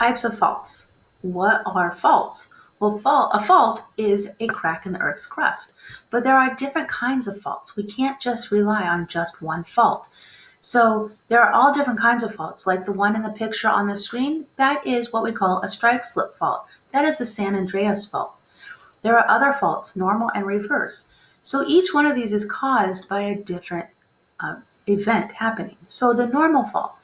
types of faults. What are faults? Well, a fault is a crack in the Earth's crust, but there are different kinds of faults. We can't just rely on just one fault. So there are all different kinds of faults, like the one in the picture on the screen. That is what we call a strike slip fault. That is the San Andreas fault. There are other faults, normal and reverse. So each one of these is caused by a different event happening. So the normal fault,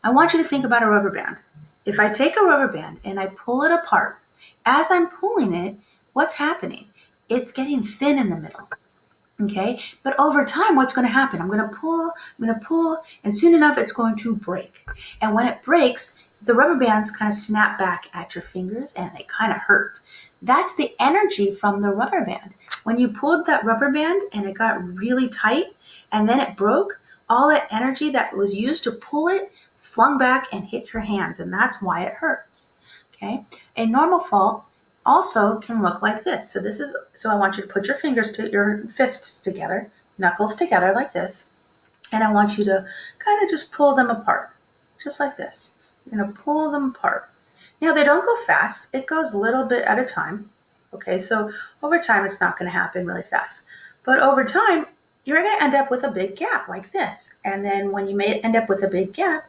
I want you to think about a rubber band. If I take a rubber band and I pull it apart, as I'm pulling it, what's happening? It's getting thin in the middle. Okay, but over time, what's going to happen? I'm going to pull, and soon enough, it's going to break. And when it breaks, the rubber bands kind of snap back at your fingers and they kind of hurt. That's the energy from the rubber band. When you pulled that rubber band and it got really tight and then it broke, all that energy that was used to pull it flung back and hit your hands, and that's why it hurts. Okay, a normal fault also can look like this. So I want you to put your your fists together, knuckles together like this, and I want you to kind of just pull them apart, just like this. You're going to pull them apart. Now they don't go fast. It goes a little bit at a time. Okay, so over time it's not going to happen really fast, but over time you're going to end up with a big gap like this. And then when you may end up with a big gap,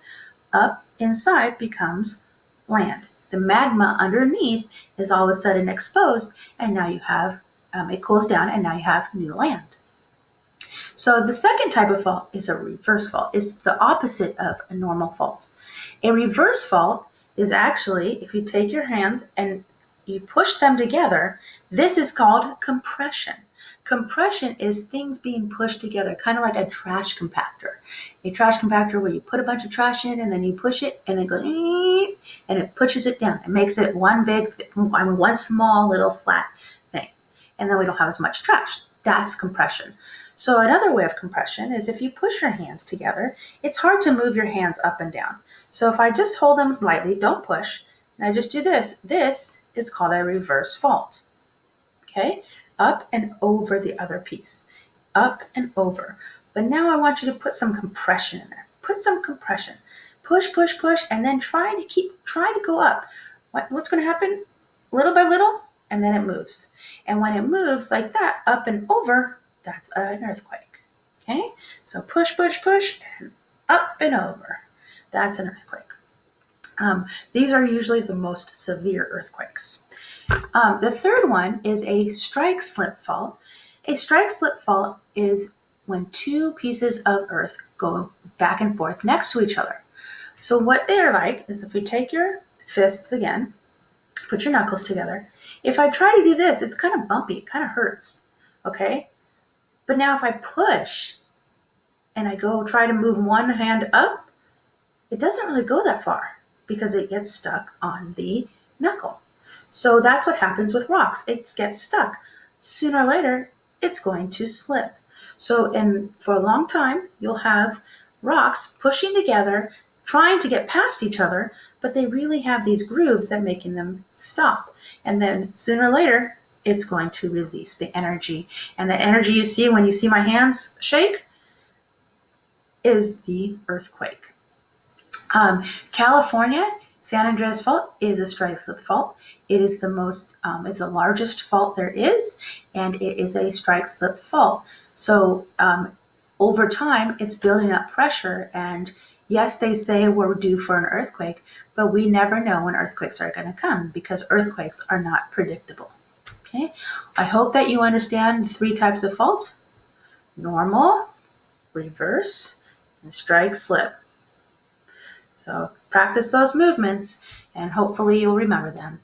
up inside becomes land. The magma underneath is all of a sudden exposed, and now you have, it cools down, and now you have new land. So the second type of fault is a reverse fault. It's the opposite of a normal fault. A reverse fault is actually, if you take your hands and you push them together, this is called compression. Compression is things being pushed together, kind of like a trash compactor. A trash compactor where you put a bunch of trash in and then you push it and it goes, and it pushes it down. It makes it one small little flat thing. And then we don't have as much trash. That's compression. So another way of compression is if you push your hands together, it's hard to move your hands up and down. So if I just hold them lightly, don't push, and I just do this, this is called a reverse fault. Okay? Up and over the other piece, up and over. But now I want you to put some compression in there. Put some compression. Push, push, push, and then try to go up. What's going to happen? Little by little, and then it moves. And when it moves like that, up and over, that's an earthquake. Okay? So push, push, push, and up and over. That's an earthquake. These are usually the most severe earthquakes. The third one is a strike slip fault. A strike slip fault is when two pieces of earth go back and forth next to each other. So what they're like is if you take your fists again, put your knuckles together. If I try to do this, it's kind of bumpy, it kind of hurts, okay? But now if I push and I go try to move one hand up, it doesn't really go that far because it gets stuck on the knuckle. So that's what happens with rocks. It gets stuck. Sooner or later, it's going to slip. So for a long time, you'll have rocks pushing together, trying to get past each other, but they really have these grooves that making them stop. And then sooner or later, it's going to release the energy. And the energy you see when you see my hands shake is the earthquake. California, San Andreas Fault is a strike slip fault. It is is the largest fault there is, and it is a strike slip fault. So over time, it's building up pressure, and yes, they say we're due for an earthquake, but we never know when earthquakes are going to come because earthquakes are not predictable. Okay, I hope that you understand the three types of faults: normal, reverse, and strike slip. So practice those movements and hopefully you'll remember them.